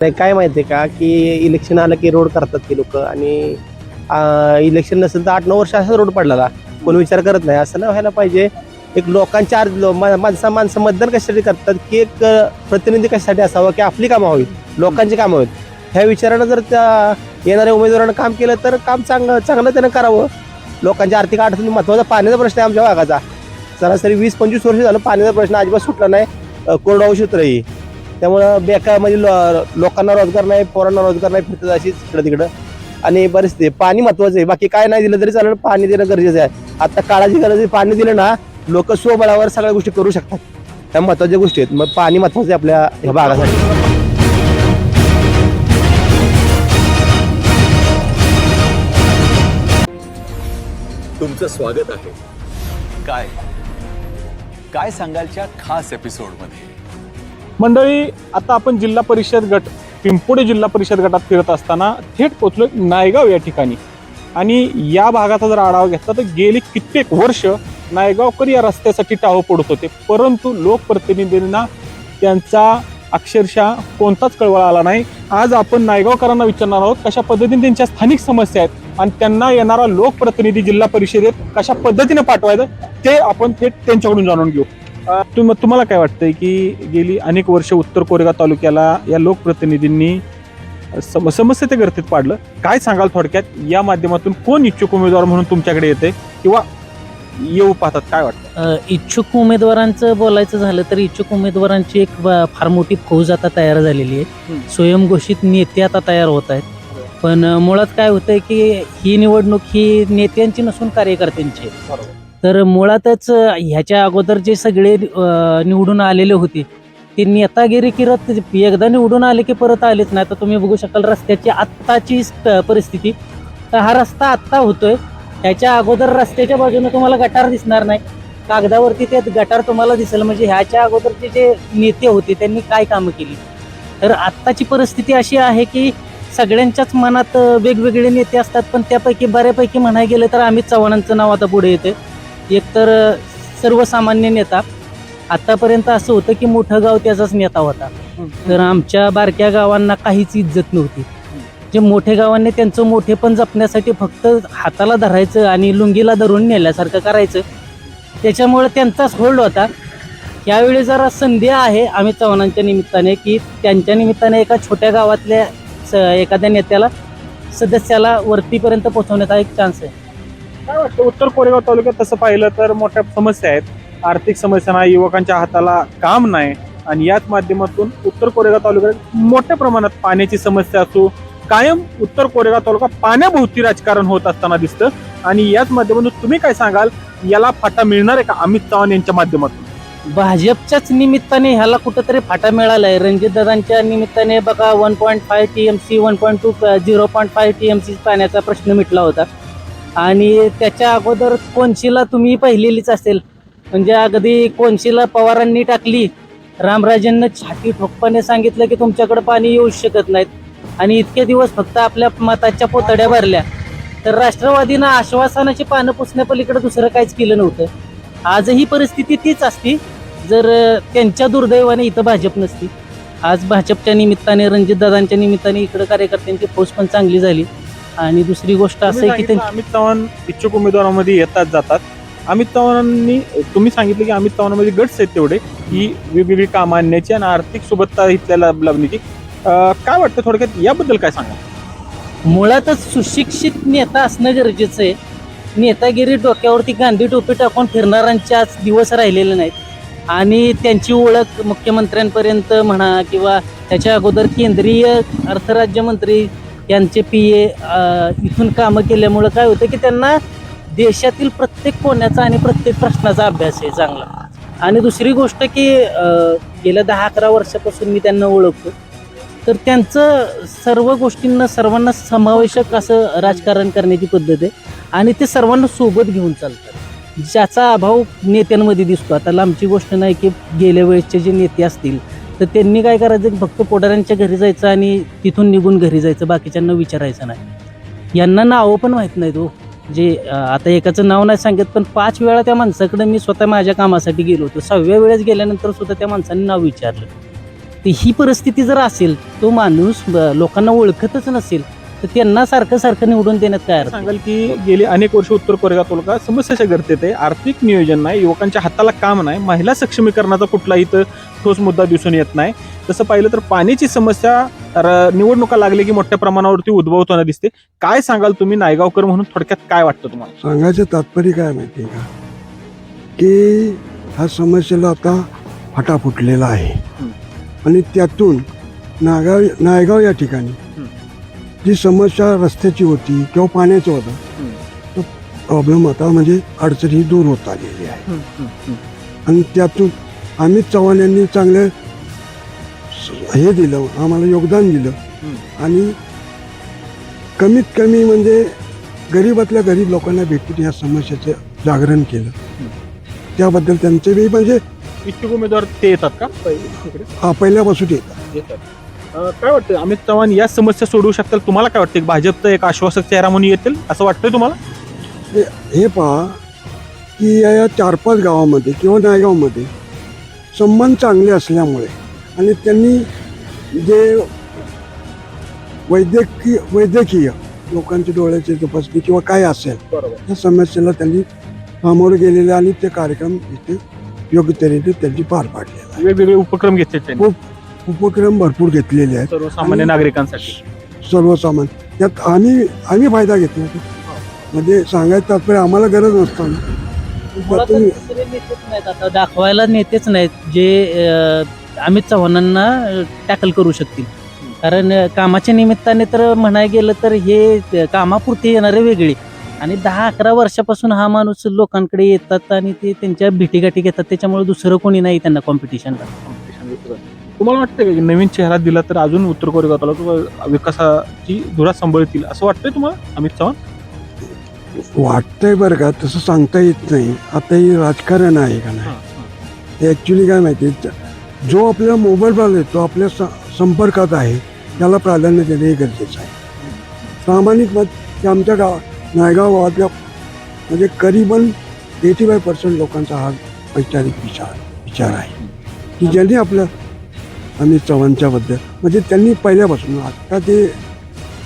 नाही काय माहिती आहे का की इलेक्शन आलं की रोड करतात की लोक आणि इलेक्शन नसेल तर 8-9 वर्ष असा रोड पडला कोण विचार करत नाही. असं नाही व्हायला पाहिजे. एक लोकांच्या माणसं मतदान कशासाठी करतात की एक प्रतिनिधी कशासाठी असावं की आपली कामं व्हावी, लोकांची कामं व्हावीत. ह्या विचारानं जर त्या येणाऱ्या उमेदवारानं काम केलं तर काम चांगलं त्यानं करावं. लोकांच्या आर्थिक अडचणी महत्त्वाचा पाण्याचा प्रश्न आहे आमच्या भागाचा. सरासरी 20-25 वर्ष झालं पाण्याचा प्रश्न अजिबात सुटला नाही. कोरडवाहू क्षेत्रही त्यामुळं बेकार म्हणजे लोकांना रोजगार नाही, पोरांना रोजगार नाही, फिरतात अशीच इकडं तिकडं. आणि बरेच ते पाणी महत्वाचं आहे. बाकी काय नाही दिलं तरी चालेल, पाणी देणं गरजेचं आहे. आता काळाची गरज आहे. पाणी दिलं ना लोक स्वबळावर सगळ्या गोष्टी करू शकतात. त्या महत्वाच्या गोष्टी आहेत. मग पाणी महत्वाचं आहे आपल्या ह्या भागासाठी. तुमचं स्वागत आहे. काय काय सांगालच्या खास एपिसोडमध्ये. मंडळी, आता आपण जिल्हा परिषद गट पिंपोडे जिल्हा परिषद गटात फिरत असताना थेट पोहोचलो नायगाव या ठिकाणी. आणि या भागाचा जर आढावा घेतला तर गेली कित्येक वर्ष नायगावकर या रस्त्यासाठी टाहो पडत होते, परंतु लोकप्रतिनिधींना त्यांचा अक्षरशः कोणताच कळवळा आला नाही. आज आपण नायगावकरांना विचारणार आहोत कशा पद्धतीने त्यांच्या स्थानिक समस्या आहेत आणि त्यांना येणारा लोकप्रतिनिधी जिल्हा परिषदेत कशा पद्धतीने पाठवायचं ते आपण थेट त्यांच्याकडून जाणून घेऊ. तुम्हाला काय वाटतंय की गेली अनेक वर्ष उत्तर कोरेगाव तालुक्याला या लोकप्रतिनिधींनी समस्या ते गर्दीत पाडलं, काय सांगाल थोडक्यात? या माध्यमातून कोण इच्छुक उमेदवार म्हणून तुमच्याकडे येते किंवा येऊ पाहतात, काय वाटतं? इच्छुक उमेदवारांचं बोलायचं झालं तर इच्छुक उमेदवारांची एक फार मोठी फौज आता तयार झालेली आहे. स्वयंघोषित नेते आता तयार होत आहेत. पण मुळात काय होतंय की ही निवडणूक ही नेत्यांची नसून कार्यकर्त्यांची आहे. तर मुळातच ह्याच्या अगोदर जे सगळे निवडून आलेले होते ते नेतागिरी करत एकदा निवडून आले की परत आलेच नाही. आता तुम्ही बघू शकाल रस्त्याची आत्ताची परिस्थिती. तर हा रस्ता आत्ता होतोय, ह्याच्या अगोदर रस्त्याच्या बाजूने तुम्हाला गटार दिसणार नाही, कागदावरती ते गटार तुम्हाला दिसेल. म्हणजे ह्याच्या अगोदरचे जे नेते होते त्यांनी काय कामं केली. तर आत्ताची परिस्थिती अशी आहे की सगळ्यांच्याच मनात वेगवेगळे नेते असतात, पण त्यापैकी बऱ्यापैकी म्हणायला गेलं तर अमित चव्हाणांचं नाव आता पुढे येते. एकतर सर्वसामान्य नेता. आतापर्यंत असं होतं की मोठं गाव त्याचाच नेता होता, तर आमच्या बारक्या गावांना काहीच इज्जत नव्हती. जे मोठे गावांनी त्यांचं मोठेपण जपण्यासाठी फक्त हाताला धरायचं आणि लुंगीला धरून नेल्यासारखं करायचं, त्याच्यामुळे त्यांचाच होल्ड होता. यावेळी जरा संधी आहे अमित चव्हाणांच्या निमित्ताने की त्यांच्या निमित्ताने एका छोट्या गावातल्या एखाद्या नेत्याला सदस्याला वरतीपर्यंत पोहोचवण्याचा एक चान्स आहे. काय वाटतं उत्तर कोरेगाव तालुक्यात तसं पाहिलं तर मोठ्या समस्या आहेत. आर्थिक समस्या नाही, युवकांच्या हाताला काम नाही आणि याच माध्यमातून उत्तर कोरेगाव तालुक्यात मोठ्या प्रमाणात पाण्याची समस्या असो, कायम उत्तर कोरेगाव तालुका पाण्याभोवती राजकारण होत असताना दिसतं. आणि याच माध्यमातून तुम्ही काय सांगाल, याला फाटा मिळणार आहे का अमित चव्हाण यांच्या माध्यमातून? भाजपच्याच निमित्ताने ह्याला कुठंतरी फाटा मिळालाय. रणजितदादांच्या निमित्ताने बघा 1.5 TMC 0.5 TMC पाण्याचा प्रश्न मिटला होता. आणि त्याच्या अगोदर कोनशीला तुम्ही पाहिलेलीच असेल, म्हणजे अगदी कोनशीला पवारांनी टाकली, रामराजेंना छाती ठोकपणे सांगितलं की तुमच्याकडे पाणी येऊ शकत नाहीत आणि इतके दिवस फक्त आपल्या मताच्या पोतड्या भरल्या. तर राष्ट्रवादीनं आश्वासनाची पानं पुसण्यापलीकडे दुसरं काहीच केलं नव्हतं. आजही परिस्थिती तीच असती जर त्यांच्या दुर्दैवाने इथं भाजप नसती. आज भाजपच्या निमित्ताने रणजितदादांच्या निमित्ताने इकडं कार्यकर्त्यांची फौज पण चांगली झाली. आणि दुसरी गोष्ट असं आहे की अमित चव्हाण इच्छुक उमेदवारांमध्ये येतात जातात. अमित चव्हाणांनी तुम्ही सांगितलं की अमित चव्हाणांमध्ये गट्स आहेत तेवढे की वेगवेगळी कामं आणण्याची आणि आर्थिक सोबतता इथल्या लाभण्याची. काय वाटतं थोडक्यात याबद्दल काय सांगा? मुळातच सुशिक्षित नेता असणं गरजेचं आहे. नेतागिरी डोक्यावरती गांधी टोपी टाकून फिरणाऱ्यांचे आज दिवस राहिलेले नाहीत आणि त्यांची ओळख मुख्यमंत्र्यांपर्यंत म्हणा किंवा त्याच्या अगोदर केंद्रीय अर्थराज्यमंत्री यांचे PA इथून कामं केल्यामुळं काय होतं की त्यांना देशातील प्रत्येक कोण्याचा आणि प्रत्येक प्रश्नाचा अभ्यास आहे चांगला. आणि दुसरी गोष्ट की गेल्या 10-11 वर्षापासून मी त्यांना ओळखतो, तर त्यांचं सर्व गोष्टींना सर्वांना समावेशक असं राजकारण करण्याची पद्धत आहे आणि ते सर्वांना सोबत घेऊन चालतात, ज्याचा अभाव नेत्यांमध्ये दिसतो. आता लांबची गोष्ट नाही की गेल्या वेळेसचे जे नेते असतील तर त्यांनी काय करायचं की फक्त पोटाऱ्यांच्या घरी जायचं आणि तिथून निघून घरी जायचं, बाकीच्यांना विचारायचं नाही. यांना नावं पण माहीत नाहीत हो. जे आता एकाचं नाव नाही सांगत, पण 5 वेळा त्या माणसाकडे मी स्वतः माझ्या कामासाठी गेलो होतो. 6व्या वेळेस गेल्यानंतर सुद्धा त्या माणसाने नाव विचारलं. तर ही परिस्थिती जर असेल, तो माणूस लोकांना ओळखतच नसेल, तर त्यांना सारखं सारखं निवडून देण्यात काय अर्थ? सांगाल की गेली अनेक वर्ष उत्तर कोरेगाव तालुका समस्याच्या गर्तेत आहे. आर्थिक नियोजन नाही, युवकांच्या हाताला काम नाही, महिला सक्षमीकरणाचा कुठलाही इथं ठोस मुद्दा दिसून येत नाही. तसं पाहिलं तर पाण्याची समस्या निवडणुका लागली की मोठ्या प्रमाणावरती उद्भवताना दिसते. काय सांगाल तुम्ही नायगावकर म्हणून, थोडक्यात काय वाटतं तुम्हाला? सांगायचं तात्पर्य काय माहिती आहे का, की ह्या समस्येला आता फाटा फुटलेला आहे आणि त्यातून नायगाव या ठिकाणी जी समस्या रस्त्याची होती किंवा पाण्याचं होतं, तो प्रॉब्लेम आता म्हणजे अडचणी दूर होत आलेली आहे. आणि त्यातून अमित चव्हाण यांनी चांगलं हे दिलं, आम्हाला योगदान दिलं आणि कमीत कमी म्हणजे गरीबातल्या गरीब लोकांना भेटून या समस्येचं जागरण केलं. त्याबद्दल त्यांचे बी म्हणजे इच्छुक उमेदवार ते येतात का इकडे? पहिल्यापासून येतात. काय वाटतं अमित चव्हाण या समस्या सोडवू शकतात? तुम्हाला काय वाटतं? भाजपचं एक आश्वासक चेहरा म्हणून येतील असं वाटतंय तुम्हाला? हे पहा की या 4-5 गावामध्ये किंवा नायगावमध्ये संबंध चांगले असल्यामुळे आणि त्यांनी जे वैद्यकीय लोकांच्या डोळ्याची तपासणी किंवा काय असेल त्या समस्येला त्यांनी सामोरे गेलेले आणि ते कार्यक्रम इथे योग्य तऱ्हेने त्यांनी पार पाडलेला आहे. वेगवेगळे उपक्रम घेतले त्यांनी उपक्रम भरपूर घेतलेले आहेत सर्वसामान्य नागरिकांसाठी. सर्वसामान्य त्यात आम्ही फायदा घेतला. म्हणजे सांगायचं तात्पर्य आम्हाला गरज नसताना मुळात दुसरे नेतेच नाहीत आता, दाखवायला नेतेच नाहीत जे अमित चव्हाणांना टॅकल करू शकतील. कारण कामाच्या निमित्ताने तर म्हणायला गेलं तर हे कामापुरते येणारे वेगळे आणि 10-11 वर्षापासून हा माणूस लोकांकडे येतात आणि ते त्यांच्या भेटीगाठी घेतात. त्याच्यामुळे दुसरं कोणी नाही त्यांना कॉम्पिटिशनला. तुम्हाला वाटतं का की नवीन चेहरा दिला तर अजून उत्तर कोरेगाव तालुका विकासाची धुरा सांभाळतील असं वाटतंय तुम्हाला अमित चव्हाण? वाटतंय बरं का, तसं सांगता येत नाही. आता हे राजकारण आहे का नाही, हे ॲक्च्युली काय माहिती, जो आपल्याला मोबाईलवर येतो आपल्या संपर्कात आहे त्याला प्राधान्य देणे हे गरजेचं आहे. प्रामाणिक मत की आमच्या नायगाव गावातल्या म्हणजे करीबन 85% लोकांचा हा वैचारिक विचार आहे की ज्यांनी आपल्या अमित चव्हाणच्याबद्दल म्हणजे त्यांनी पहिल्यापासून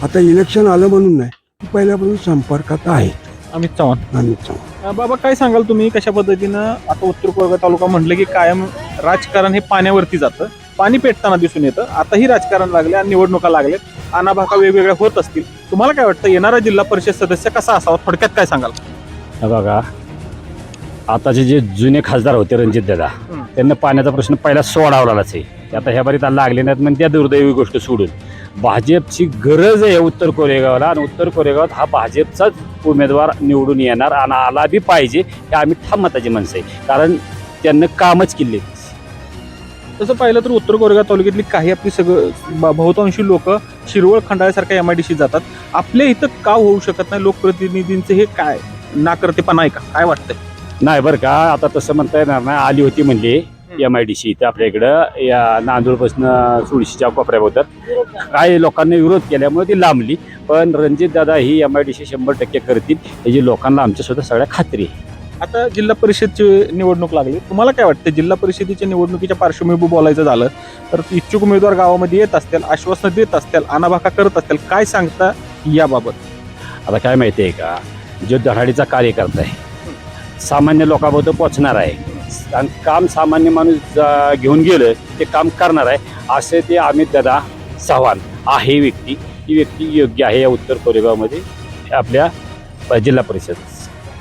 आता इलेक्शन आलं म्हणून नाही, पहिल्यापासून संपर्कात आहेत अमित चव्हाण. अमित चव्हाण. बाबा काय सांगाल तुम्ही, कशा पद्धतीनं आता उत्तर कोरेगाव तालुका म्हटलं की कायम राजकारण हे पाण्यावरती जातं, पाणी पेटताना दिसून येतं. आताही राजकारण लागले आणि निवडणुका लागले, आनाभाका वेगवेगळ्या होत असतील. तुम्हाला काय वाटतं येणारा जिल्हा परिषद सदस्य कसा असावा, थोडक्यात काय सांगाल? बघा, आताचे जे जुने खासदार होते रणजित दादा, त्यांना पाण्याचा प्रश्न पहिला सोडवलाच आहे. आता ह्या बारीत लागले नाहीत म्हणजे त्या दुर्दैवी गोष्ट सोडून भाजपची गरज आहे उत्तर कोरेगावला आणि उत्तर कोरेगावात हा भाजपचाच उमेदवार निवडून येणार आणि आला बी पाहिजे. हे आम्ही ठाम मताची माणसं आहे, कारण त्यांना कामच केले. तसं पाहिलं तर उत्तर कोरेगाव तालुक्यातली काही आपली बहुतांशी लोक शिरवळ खंडाळ्यासारख्या MIDC जातात. आपल्या इथं का होऊ शकत नाही? लोकप्रतिनिधींचं हे काय नाकर्तेपणा आहे का? काय वाटतंय? नाही बरं का, आता तसं म्हणता येणार नाही. आली होती म्हणली MIDC इथं आपल्या इकडं या नांदूरपासून सुळशीच्या कोपऱ्याबद्दल काही लोकांनी विरोध केल्यामुळे ती लांबली. पण रणजित दादा ही MIDC 100% करतील याची लोकांना आमच्या सुद्धा सगळ्या खात्री आहे. आता जिल्हा परिषदची निवडणूक लागली, तुम्हाला काय वाटतं जिल्हा परिषदेच्या निवडणुकीच्या पार्श्वभूमीवर बोलायचं झालं तर इच्छुक उमेदवार गावामध्ये येत असतील, आश्वासन देत असतील, आनाभाका करत असतील, काय सांगता याबाबत? आता काय माहिती आहे का, जो धडाडीचा कार्यकर्ता आहे, सामान्य लोकांबद्दल पोचणार आहे आणि काम सामान्य माणूस घेऊन गेलं ते काम करणार आहे, असे ते अमित दादा चव्हाण आहे व्यक्ती. ही व्यक्ती योग्य आहे या उत्तर कोरेगावमध्ये आपल्या जिल्हा परिषद.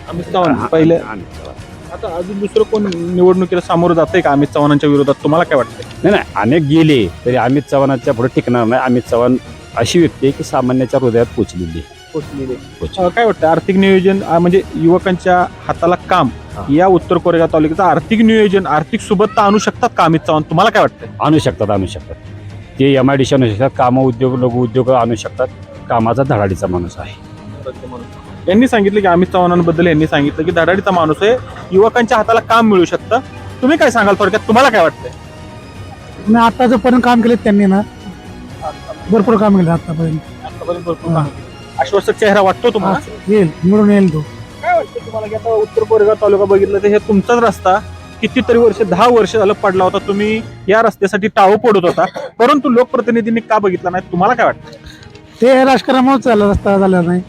अमित चव्हाण पहिले. आता अजून दुसरं कोण निवडणुकीला सामोरं जातंय का अमित चव्हाणांच्या विरोधात? तुम्हाला काय वाटतंय? नाही, अनेक गेले तरी अमित चव्हाणाच्या पुढे टिकणार नाही. अमित चव्हाण अशी व्यक्ती आहे की सामान्याच्या हृदयात पोचलेली. काय वाटतं आर्थिक नियोजन म्हणजे युवकांच्या हाताला काम या उत्तर कोरेगाव तालुक्याचं आर्थिक नियोजन, आर्थिक सुबत्ता आणू शकतात का अमित चव्हाण? तुम्हाला काय वाटतं? आणू शकतात. ते MIDC आणू शकतात, कामं उद्योग लघु उद्योग आणू शकतात. कामाचा धडाडीचा माणूस आहे. यांनी सांगितलं की अमित चव्हाणांबद्दल यांनी सांगितलं की धडाडीचा माणूस आहे, युवकांच्या हाताला काम मिळू शकतं. तुम्ही काय सांगाल थोडक्यात, तुम्हाला काय वाटतंय? आता जोपर्यंत काम केले त्यांनी ना भरपूर काम केलं आतापर्यंत. आश्वासक चेहरा वाटतो तुम्हाला? येईल, निवडून येईल तो. काय वाटतं तुम्हाला की आता उत्तर कोरेगाव तालुका बघितलं तर हे तुमचाच रस्ता, कितीतरी वर्ष 10 वर्ष झालं पडला होता, तुम्ही या रस्त्यासाठी टाळू पडत होता, परंतु लोकप्रतिनिधींनी का बघितला नाही, तुम्हाला काय वाटतं? ते राजकारणामुळे चाललं, रस्ता झाला नाही.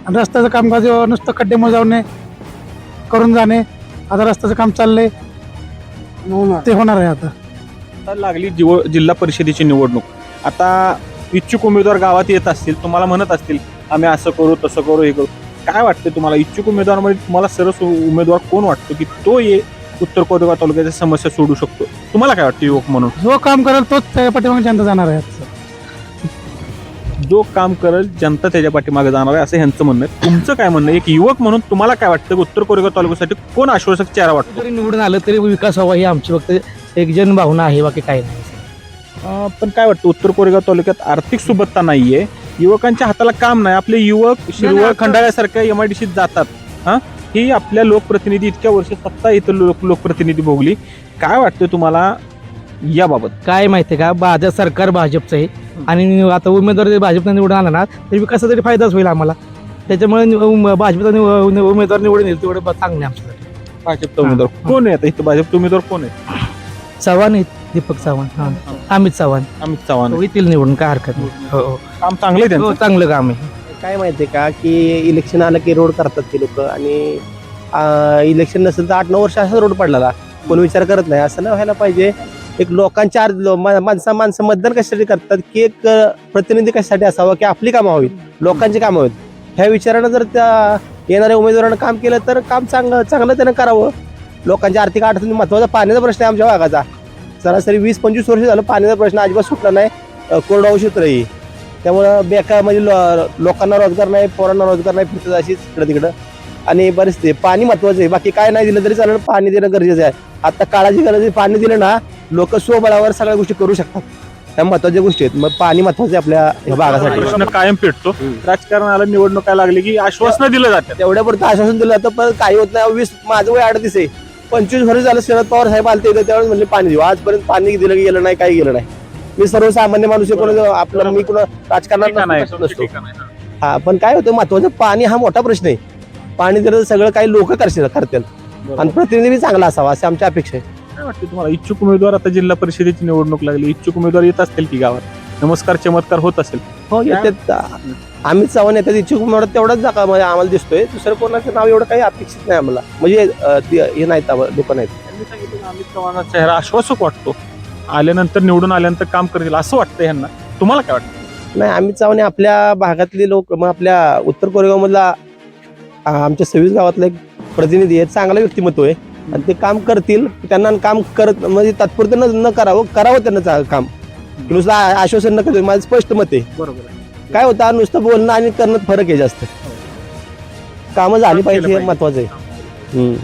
आणि रस्त्याचं कामकाज नुसतं खड्डे मोजावणे करून जाणे. आता रस्त्याचं काम चाललंय, ते होणार आहे आता. आता लागली जिल्हा परिषदेची निवडणूक. आता इच्छुक उमेदवार गावात येत असतील, तुम्हाला म्हणत असतील आम्ही असं करू तसं करू हे करू. काय वाटतं तुम्हाला, इच्छुक उमेदवारामध्ये तुम्हाला सरस उमेदवार कोण वाटतो की तो उत्तर कोरेगाव तालुक्याच्या समस्या सोडू शकतो? तुम्हाला काय वाटतं युवक म्हणून? जो काम करेल तोच त्याच्या पाठीमागे जनता जाणार आहे आजचं. जो काम करेल जनता त्याच्या पाठीमागे जाणार आहे असं ह्यांचं म्हणणं आहे. तुमचं काय म्हणणं आहे? एक युवक म्हणून तुम्हाला काय वाटतं की उत्तर कोरेगाव तालुक्यासाठी कोण आश्वासक चेहरा वाटतो? जरी निवडून आलं तरी विकास व्हावा ही आमची फक्त एक जनभावना आहे, बाकी काही नाही. पण काय वाटतं, उत्तर कोरेगाव तालुक्यात आर्थिक सुबत्ता नाहीये, युवकांच्या हाताला काम नाही, आपले युवक शिरवळ खंडाळ्यासारख्या MIDCत जातात. ही आपल्या लोकप्रतिनिधी इतक्या वर्ष सत्ता इथं लोकप्रतिनिधी भोगली. काय वाटतं तुम्हाला याबाबत? काय माहितीये का, भाजप सरकार भाजपचं आहे आणि आता उमेदवार जर भाजपनं निवडून आला ना तरी विकासाचा तरी फायदाच होईल आम्हाला. त्याच्यामुळे भाजपचा उमेदवार निवडून येईल तेवढं चांगलं आहे आमच्यासाठी. भाजपचा उमेदवार कोण आहे? आता इथं भाजपचा उमेदवार कोण आहे? चव्हाण आहेत, दीपक चव्हाण, अमित चव्हाण अमित चव्हाण. येतील निवडून, काय हरकत नाही. हो काम चांगलं आहे त्यांचं. हो, चांगलं काम आहे. काय माहितीये का की इलेक्शन आलं की रोड करतात ते लोक, आणि इलेक्शन नसेल तर 8-9 वर्ष असा रोड पडलेला, कोण विचार करत नाही. असं नाही व्हायला पाहिजे. एक लोकांच्या माणसं मतदान कशासाठी करतात की एक प्रतिनिधी कशासाठी असावा की आपली कामं व्हावीत, लोकांची कामं व्हावीत. ह्या विचारानं जर त्या येणाऱ्या उमेदवारानं काम केलं तर काम चांगलं त्यानं करावं. लोकांच्या आर्थिक अडचणी, महत्त्वाचा पाण्याचा प्रश्न आहे आमच्या भागाचा. सरासरी 20-25 वर्ष झालं पाण्याचा प्रश्न अजिबात सुटला नाही. कोरडवाहू क्षेत्र आहे, त्यामुळं बेकार म्हणजे लोकांना रोजगार नाही, पोरांना रोजगार नाही, फिरतात अशीच इकडं तिकडं. आणि बरेच ते पाणी महत्वाचं आहे, बाकी काय नाही दिलं तरी चालेल, पाणी देणं गरजेचं आहे. आता काळाची गरज आहे, पाणी दिलं ना लोक स्वबळावर सगळ्या गोष्टी करू शकतात. ह्या महत्वाच्या गोष्टी आहेत. मग पाणी महत्वाचं आहे आपल्या ह्या भागासाठी. प्रश्न कायम पेटतो. राजकारणाला निवडणुका लागली की आश्वासनं दिलं जातात. तेवढ्यापुरतं आश्वासन दिलं जातं, पण काही होत नाही. माझं वय 38 आहे, 25 वर्ष झालं शरद पवार साहेब आलते इथं, त्यावेळेस म्हणले पाणी देऊ. आजपर्यंत पाणी दिलं की गेलं नाही, काही गेलं नाही. मी सर्वसामान्य माणूस आहे, कोण आपलं मी कोण राजकारणात नसतो. हा, पण काय होतं महत्वाचं, पाणी हा मोठा प्रश्न आहे. पाणी दिलं तर सगळं काही लोक करतील आणि प्रतिनिधी चांगला असावा अशी आमची अपेक्षा आहे. काय वाटतं तुम्हाला, इच्छुक उमेदवार, आता जिल्हा परिषदेची निवडणूक लागली, इच्छुक उमेदवार येत असतील की गावात, नमस्कार चमत्कार होत असेल? हो, येतात. अमित चव्हाण येतात इच्छुक उमेदवार, तेवढाच जागा म्हणजे आम्हाला दिसतोय. दुसरं कोणाचं नाव एवढं काही अपेक्षित नाही आम्हाला, म्हणजे हे नाहीत लोक नाहीत. त्यांनी सांगितलं अमित चव्हाणचा चेहरा आश्वासक वाटतो, आल्यानंतर निवडून आल्यानंतर काम करतील असं वाटतं यांना. तुम्हाला काय वाटतं? नाही, अमित चव्हाण आपल्या भागातले लोक, मग आपल्या उत्तर कोरेगाव मधला आमच्या 26 गावातला एक प्रतिनिधी आहे, चांगला व्यक्तिमत्व आहे आणि ते काम करतील. त्यांना काम करत म्हणजे तात्पुरतं न करावं त्यांना काम, नुसतं आश्वासन न करतो. माझं स्पष्ट मत आहे. बरोबर. काय होतं, नुसतं बोलणं आणि करणं फरक आहे जास्त. कामं झाली पाहिजे हे महत्वाचं आहे.